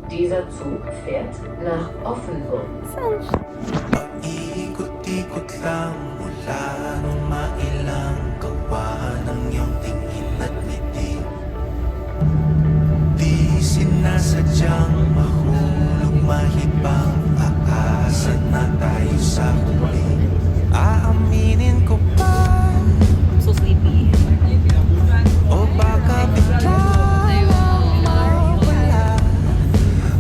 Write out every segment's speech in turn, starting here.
Dieser Zug fährt nach Offenburg. Paikot-ikot lang mula nung mailang gawa ng iyong tingin at ngiti. Di sinasadyang mahulog mahibang, aasa na tayo sa huli. Aaminin ko pa, So sleepy. o baka biglang mawala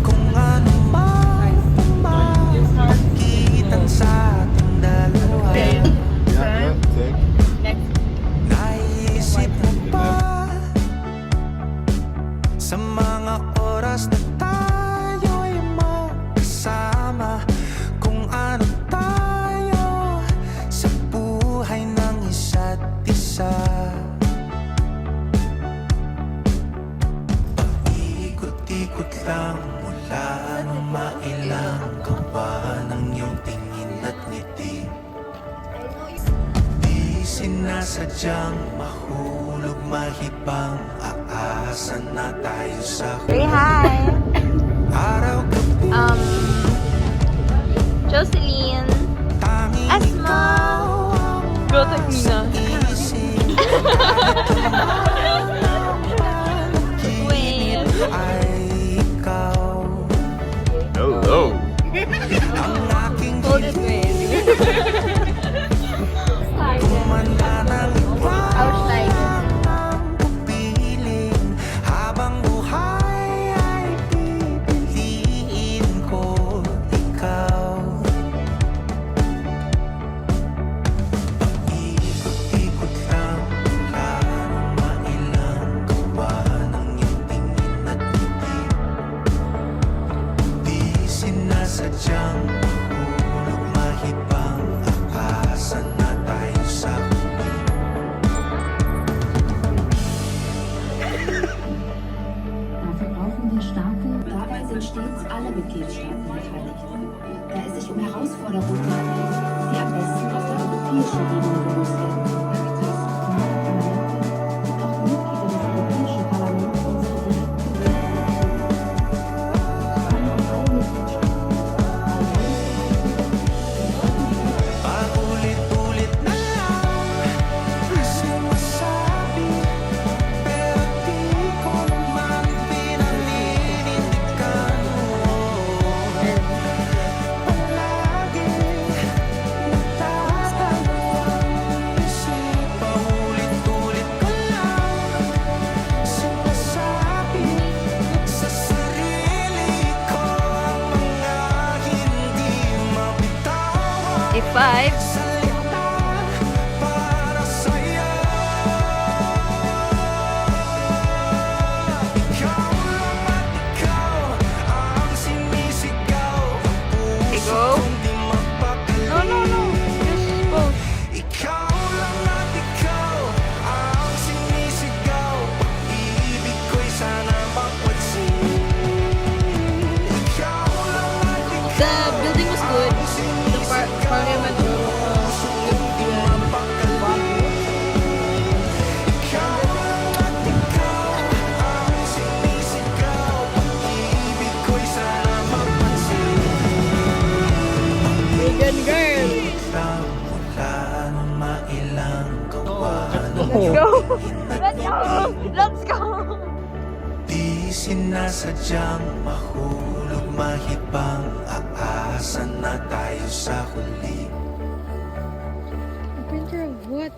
kung ano man pamagitan sa ating dalawa. Naisip mo ba sa mga oras na tayo'y magkasama, kung ano tayo sa buhay ng isa't isa? Paikot-ikot lang mula nung mailang gawa ng iyong tingin at ngiti. Di sinasadyang mahulog mahibang, aasa na tayo sa Say hi! araw gabi. Jocelyn! Tanging Asma! Girl, take me na. isip Wait. ay ikaw. Hello. Ang aking Hold it, wait. kumanda ng Ouch, like. ang pupiling, habang buhay ay pipiliin ko ikaw. Paikot-ikot lang mula nung mailang gawa ng iyong tingin at ngiti. Di sinasadyang mahulog mahibang, aasa na tayo sa huli. Dafür brauchen wir starke. Dabei sind stets alle Mitgliedstaaten beteiligt. Da es sich um Herausforderungen handelt, die am besten auf der europäischen Ebene gelöst werden können. Nationalparlamente und auch die Mitglieder des Europäischen Parlaments unsere direkten kommen aus allen Mitgliedstaaten. Paulit-ulit na lang sinasabi, pero di ko naman pinaninindigan mo. Palagi nagtatanong isip, paulit-ulit ko lang sinasabi sa sarili ko ang mga hindi mabitawan. A5. Salita para sa'yo. Ikaw lang at ikaw ang sinisigaw, ang Okay, puso go. kong di mapakali. No, no, no. Just go. Ikaw lang at ikaw ang sinisigaw, pag-ibig ko'y sana mapansin. Ikaw lang at The ikaw building was good. The parliament was Vegan girl. Let's go. Let's go. Let's go. Di sinasadyang mahulog mahibang, aasa na tayo sa huli. A printer of what?